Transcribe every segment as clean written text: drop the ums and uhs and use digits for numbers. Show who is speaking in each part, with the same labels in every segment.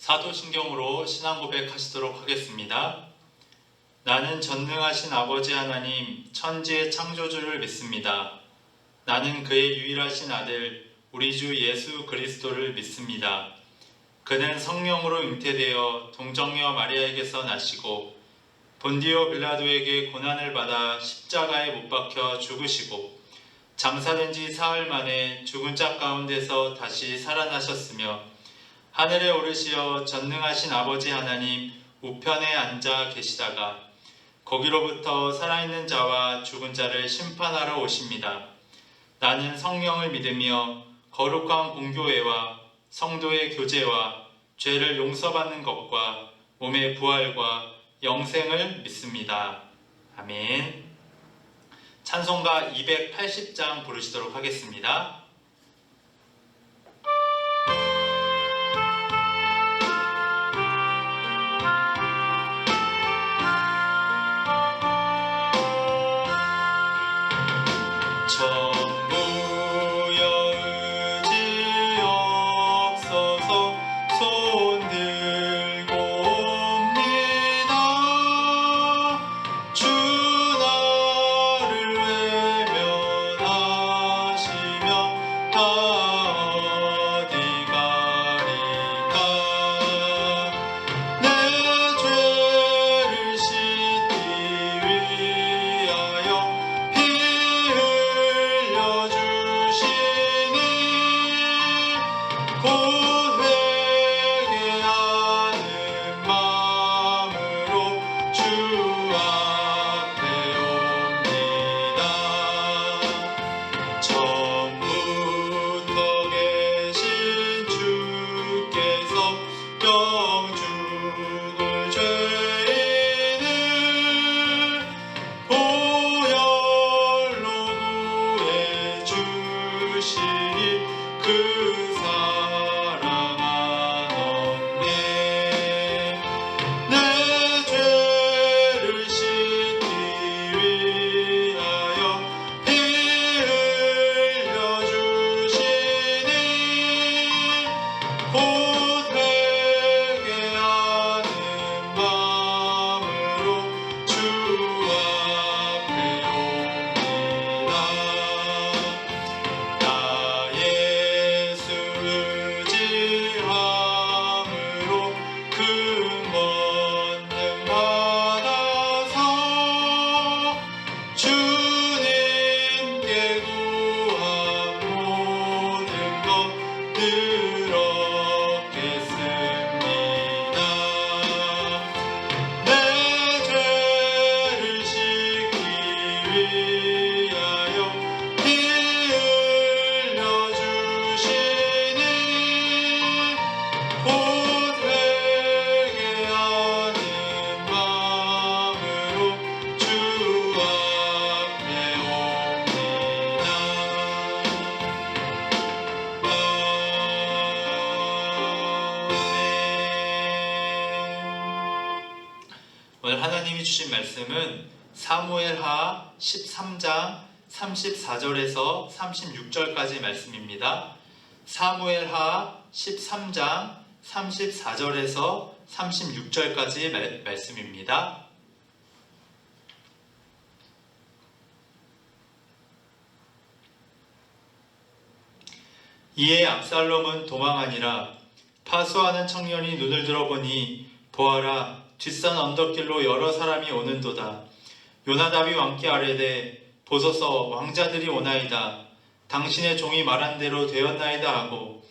Speaker 1: 사도신경으로 신앙 고백하시도록 하겠습니다. 나는 전능하신 아버지 하나님 천지의 창조주를 믿습니다. 나는 그의 유일하신 아들 우리 주 예수 그리스도를 믿습니다. 그는 성령으로 잉태되어 동정녀 마리아에게서 나시고 본디오 빌라도에게 고난을 받아 십자가에 못 박혀 죽으시고 장사된 지 사흘 만에 죽은 자 가운데서 다시 살아나셨으며 하늘에 오르시어 전능하신 아버지 하나님 우편에 앉아 계시다가 거기로부터 살아있는 자와 죽은 자를 심판하러 오십니다. 나는 성령을 믿으며 거룩한 공교회와 성도의 교제와 죄를 용서받는 것과 몸의 부활과 영생을 믿습니다. 아멘. 찬송가 280장 부르시도록 하겠습니다. 오늘 하나님이 주신 말씀은 사무엘하 13장 34절에서 36절까지 말씀입니다. 사무엘하 13장 34절에서 36절까지 말씀입니다. 이에 압살롬은 도망하니라. 파수하는 청년이 눈을 들어보니 보아라, 뒷산 언덕길로 여러 사람이 오는도다. 요나답이 왕께 아뢰되 보소서, 왕자들이 오나이다. 당신의 종이 말한 대로 되었나이다 하고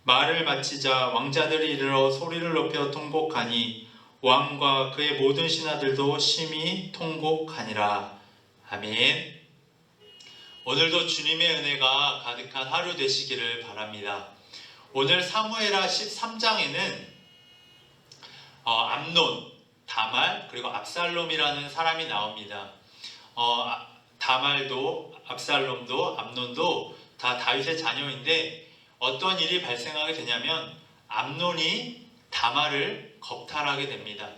Speaker 1: 말을 마치자 왕자들이 이르러 소리를 높여 통곡하니 왕과 그의 모든 신하들도 심히 통곡하니라. 아멘. 오늘도 주님의 은혜가 가득한 하루 되시기를 바랍니다. 오늘 사무엘하 13장에는 암논, 다말, 그리고 압살롬이라는 사람이 나옵니다. 다말도, 압살롬도, 암논도 다 다윗의 자녀인데 어떤 일이 발생하게 되냐면 암논이 다말을 겁탈하게 됩니다.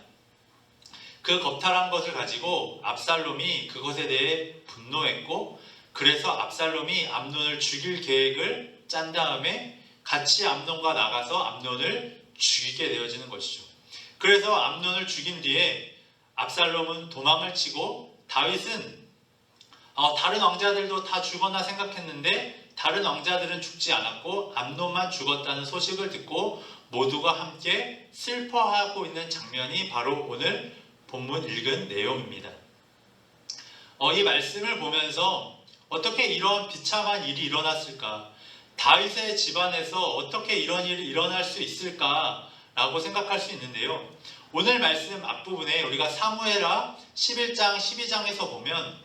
Speaker 1: 그 겁탈한 것을 가지고 압살롬이 그것에 대해 분노했고, 그래서 압살롬이 암논을 죽일 계획을 짠 다음에 같이 암논과 나가서 암논을 죽이게 되어지는 것이죠. 그래서 암논을 죽인 뒤에 압살롬은 도망을 치고 다윗은 다른 왕자들도 다 죽었나 생각했는데 다른 왕자들은 죽지 않았고 암논만 죽었다는 소식을 듣고 모두가 함께 슬퍼하고 있는 장면이 바로 오늘 본문 읽은 내용입니다. 이 말씀을 보면서 어떻게 이런 비참한 일이 일어났을까? 다윗의 집안에서 어떻게 이런 일이 일어날 수 있을까라고 생각할 수 있는데요. 오늘 말씀 앞부분에 우리가 사무엘하 11장, 12장에서 보면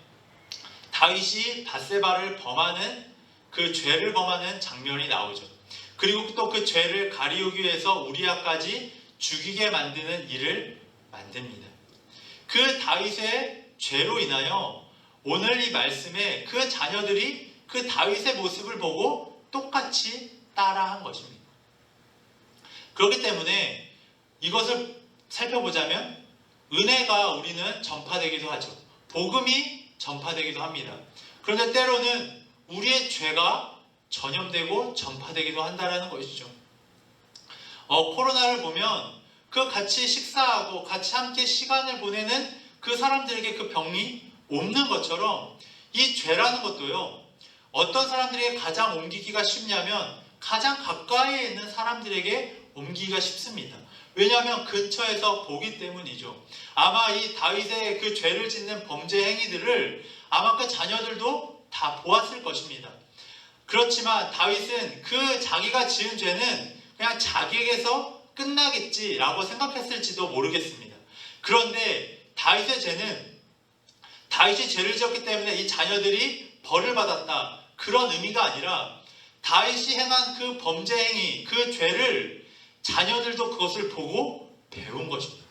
Speaker 1: 다윗이 밧세바를 범하는 그 죄를 범하는 장면이 나오죠. 그리고 또 그 죄를 가리우기 위해서 우리아까지 죽이게 만드는 일을 만듭니다. 그 다윗의 죄로 인하여 오늘 이 말씀에 그 자녀들이 그 다윗의 모습을 보고 똑같이 따라한 것입니다. 그렇기 때문에 이것을 살펴보자면 은혜가 우리는 전파되기도 하죠. 복음이 전파되기도 합니다. 그런데 때로는 우리의 죄가 전염되고 전파되기도 한다는 것이죠. 코로나를 보면 그 같이 식사하고 같이 함께 시간을 보내는 그 사람들에게 그 병이 옮는 것처럼 이 죄라는 것도요. 어떤 사람들에게 가장 옮기기가 쉽냐면 가장 가까이에 있는 사람들에게 옮기기가 쉽습니다. 왜냐하면 근처에서 보기 때문이죠. 아마 이 다윗의 그 죄를 짓는 범죄 행위들을 아마 그 자녀들도 다 보았을 것입니다. 그렇지만 다윗은 그 자기가 지은 죄는 그냥 자기에게서 끝나겠지라고 생각했을지도 모르겠습니다. 그런데 다윗의 죄는 다윗이 죄를 지었기 때문에 이 자녀들이 벌을 받았다. 그런 의미가 아니라 다윗이 행한 그 범죄 행위, 그 죄를 자녀들도 그것을 보고 배운 것입니다.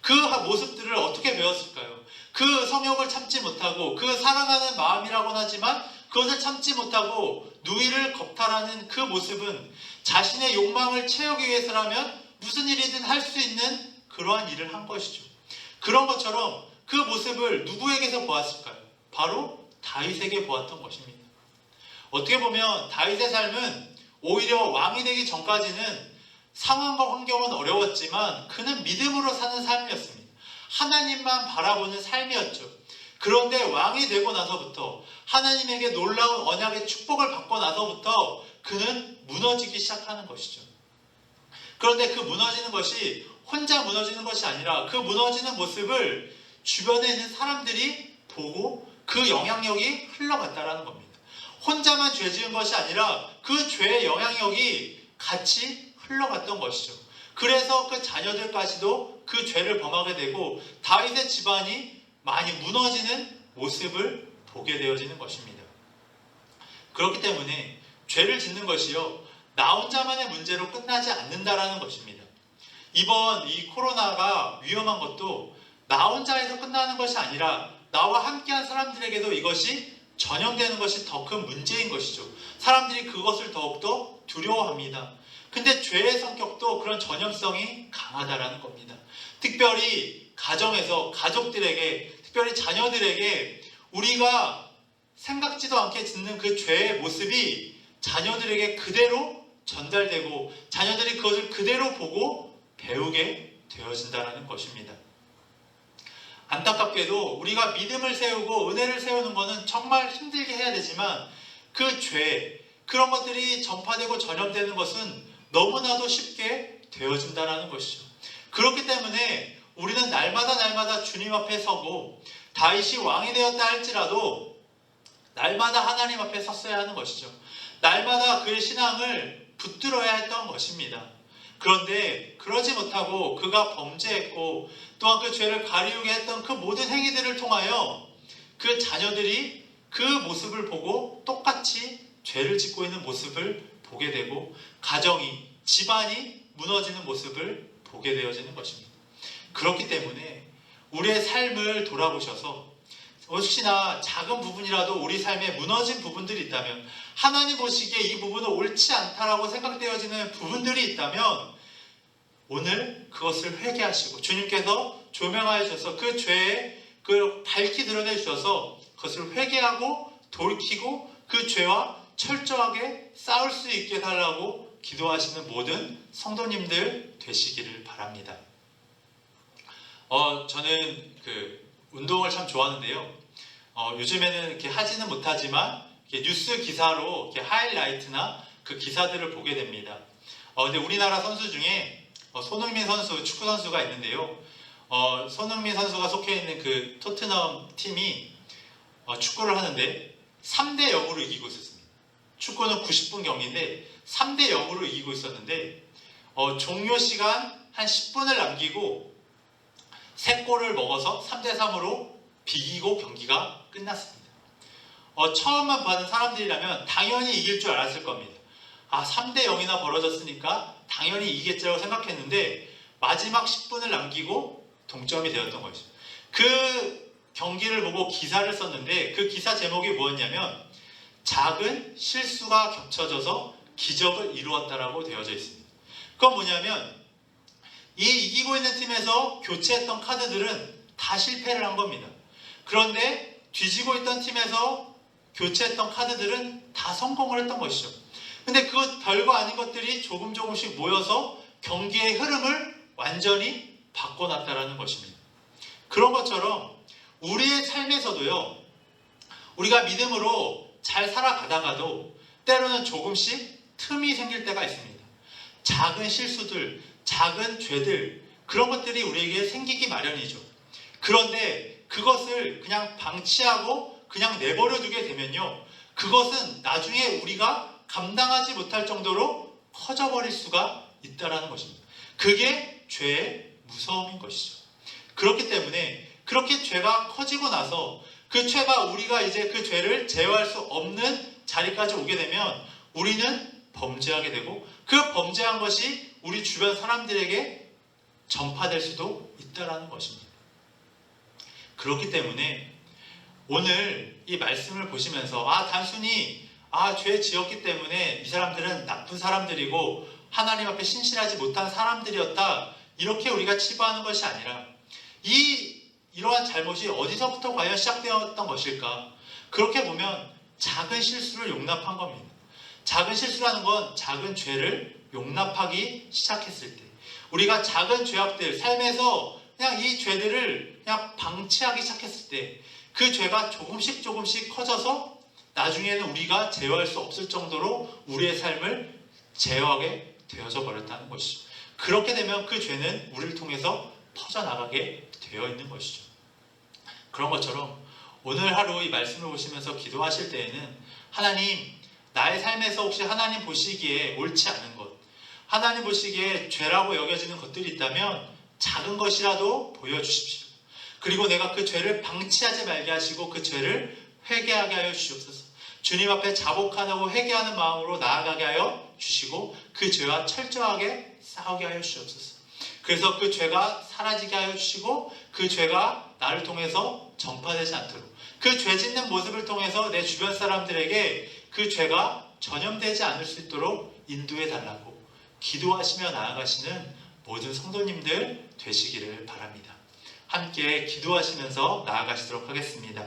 Speaker 1: 그 모습들을 어떻게 배웠을까요? 그 성욕을 참지 못하고 그 사랑하는 마음이라고는 하지만 그것을 참지 못하고 누이를 겁탈하는 그 모습은 자신의 욕망을 채우기 위해서라면 무슨 일이든 할 수 있는 그러한 일을 한 것이죠. 그런 것처럼 그 모습을 누구에게서 보았을까요? 바로 다윗에게 보았던 것입니다. 어떻게 보면 다윗의 삶은 오히려 왕이 되기 전까지는 상황과 환경은 어려웠지만 그는 믿음으로 사는 삶이었습니다. 하나님만 바라보는 삶이었죠. 그런데 왕이 되고 나서부터 하나님에게 놀라운 언약의 축복을 받고 나서부터 그는 무너지기 시작하는 것이죠. 그런데 그 무너지는 것이 혼자 무너지는 것이 아니라 그 무너지는 모습을 주변에 있는 사람들이 보고 그 영향력이 흘러갔다라는 겁니다. 혼자만 죄 지은 것이 아니라 그 죄의 영향력이 같이 흘러갔던 것이죠. 그래서 그 자녀들까지도 그 죄를 범하게 되고 다윗의 집안이 많이 무너지는 모습을 보게 되어지는 것입니다. 그렇기 때문에 죄를 짓는 것이요, 나 혼자만의 문제로 끝나지 않는다라는 것입니다. 이번 이 코로나가 위험한 것도 나 혼자에서 끝나는 것이 아니라 나와 함께한 사람들에게도 이것이 전염되는 것이 더 큰 문제인 것이죠. 사람들이 그것을 더욱더 두려워합니다. 근데 죄의 성격도 그런 전염성이 강하다라는 겁니다. 특별히 가정에서 가족들에게, 특별히 자녀들에게 우리가 생각지도 않게 짓는 그 죄의 모습이 자녀들에게 그대로 전달되고 자녀들이 그것을 그대로 보고 배우게 되어진다는 것입니다. 안타깝게도 우리가 믿음을 세우고 은혜를 세우는 것은 정말 힘들게 해야 되지만 그 죄, 그런 것들이 전파되고 전염되는 것은 너무나도 쉽게 되어진다는 것이죠. 그렇기 때문에 우리는 날마다 주님 앞에 서고 다윗이 왕이 되었다 할지라도 날마다 하나님 앞에 섰어야 하는 것이죠. 날마다 그의 신앙을 붙들어야 했던 것입니다. 그런데 그러지 못하고 그가 범죄했고 또한 그 죄를 가리우게 했던 그 모든 행위들을 통하여 그 자녀들이 그 모습을 보고 똑같이 죄를 짓고 있는 모습을 보게 되고 가정이, 집안이 무너지는 모습을 보게 되어지는 것입니다. 그렇기 때문에 우리의 삶을 돌아보셔서 혹시나 작은 부분이라도 우리 삶에 무너진 부분들이 있다면, 하나님 보시기에 이 부분은 옳지 않다라고 생각되어지는 부분들이 있다면 오늘 그것을 회개하시고 주님께서 조명하여 주셔서 그 죄에 밝히 드러내 주셔서 그것을 회개하고 돌이키고 그 죄와 철저하게 싸울 수 있게 달라고 기도하시는 모든 성도님들 되시기를 바랍니다. 저는 운동을 참 좋아하는데요. 요즘에는 이렇게 하지는 못하지만 이렇게 뉴스 기사로 이렇게 하이라이트나 그 기사들을 보게 됩니다. 근데 우리나라 선수 중에 손흥민 선수, 축구 선수가 있는데요. 손흥민 선수가 속해 있는 그 토트넘 팀이 축구를 하는데 3대 0으로 이기고 있었습니다. 축구는 90분 경기인데 3대 0으로 이기고 있었는데 종료 시간 한 10분을 남기고 3골을 먹어서 3대 3으로 비기고 경기가 끝났습니다. 처음만 봐는 사람들이라면 당연히 이길 줄 알았을 겁니다. 3대 0이나 벌어졌으니까 당연히 이기겠지라고 생각했는데 마지막 10분을 남기고 동점이 되었던 것이죠. 그 경기를 보고 기사를 썼는데 그 기사 제목이 뭐였냐면 작은 실수가 겹쳐져서 기적을 이루었다라고 되어져 있습니다. 그건 뭐냐면 이 이기고 있는 팀에서 교체했던 카드들은 다 실패를 한 겁니다. 그런데 뒤지고 있던 팀에서 교체했던 카드들은 다 성공을 했던 것이죠. 근데 그 별거 아닌 것들이 조금씩 모여서 경기의 흐름을 완전히 바꿔놨다라는 것입니다. 그런 것처럼 우리의 삶에서도요, 우리가 믿음으로 잘 살아가다가도 때로는 조금씩 틈이 생길 때가 있습니다. 작은 실수들, 작은 죄들, 그런 것들이 우리에게 생기기 마련이죠. 그런데 그것을 그냥 방치하고 그냥 내버려 두게 되면요, 그것은 나중에 우리가 감당하지 못할 정도로 커져버릴 수가 있다는 것입니다. 그게 죄의 무서움인 것이죠. 그렇기 때문에 그렇게 죄가 커지고 나서 그 죄가 우리가 이제 그 죄를 제어할 수 없는 자리까지 오게 되면 우리는 범죄하게 되고 그 범죄한 것이 우리 주변 사람들에게 전파될 수도 있다는 것입니다. 그렇기 때문에 오늘 이 말씀을 보시면서 단순히 죄 지었기 때문에 이 사람들은 나쁜 사람들이고 하나님 앞에 신실하지 못한 사람들이었다, 이렇게 우리가 치부하는 것이 아니라 이러한 잘못이 어디서부터 과연 시작되었던 것일까? 그렇게 보면 작은 실수를 용납한 겁니다. 작은 실수라는 건 작은 죄를 용납하기 시작했을 때, 우리가 작은 죄악들, 삶에서 그냥 이 죄들을 그냥 방치하기 시작했을 때 그 죄가 조금씩 커져서 나중에는 우리가 제어할 수 없을 정도로 우리의 삶을 제어하게 되어져 버렸다는 것이죠. 그렇게 되면 그 죄는 우리를 통해서 퍼져나가게 되어 있는 것이죠. 그런 것처럼 오늘 하루 이 말씀을 보시면서 기도하실 때에는 하나님, 나의 삶에서 혹시 하나님 보시기에 옳지 않은 것, 하나님 보시기에 죄라고 여겨지는 것들이 있다면 작은 것이라도 보여주십시오. 그리고 내가 그 죄를 방치하지 말게 하시고 그 죄를 회개하게 하여 주시옵소서. 주님 앞에 자복하고 회개하는 마음으로 나아가게 하여 주시고 그 죄와 철저하게 싸우게 하여 주시옵소서. 그래서 그 죄가 사라지게 하여 주시고 그 죄가 나를 통해서 전파되지 않도록, 그 죄 짓는 모습을 통해서 내 주변 사람들에게 그 죄가 전염되지 않을 수 있도록 인도해 달라고 기도하시며 나아가시는 모든 성도님들 되시기를 바랍니다. 함께 기도하시면서 나아가시도록 하겠습니다.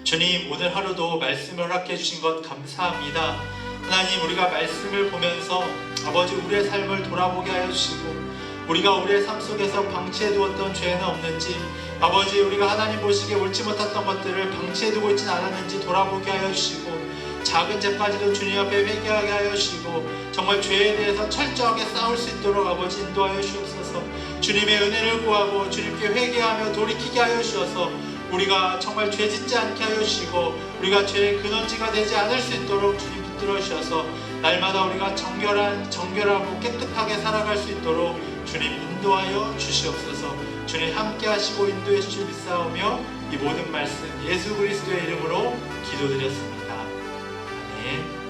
Speaker 1: 주님, 오늘 하루도 말씀을 허락해 주신 것 감사합니다. 하나님, 우리가 말씀을 보면서 아버지 우리의 삶을 돌아보게 하여 주시고 우리가 우리의 삶 속에서 방치해 두었던 죄는 없는지, 아버지 우리가 하나님 보시기에 옳지 못했던 것들을 방치해 두고 있지는 않았는지 돌아보게 하여 주시고 작은 죄까지도 주님 앞에 회개하게 하여 주시고 정말 죄에 대해서 철저하게 싸울 수 있도록 아버지 인도하여 주옵소서. 주님의 은혜를 구하고 주님께 회개하며 돌이키게 하여 주셔서 우리가 정말 죄 짓지 않게 하여 주시고 우리가 죄의 근원지가 되지 않을 수 있도록 주님 붙들어 주셔서 날마다 우리가 정결하고 깨끗하게 살아갈 수 있도록 주님 인도하여 주시옵소서. 주님 함께 하시고 인도해 주실 믿사오며 이 모든 말씀 예수 그리스도의 이름으로 기도드렸습니다. 아멘.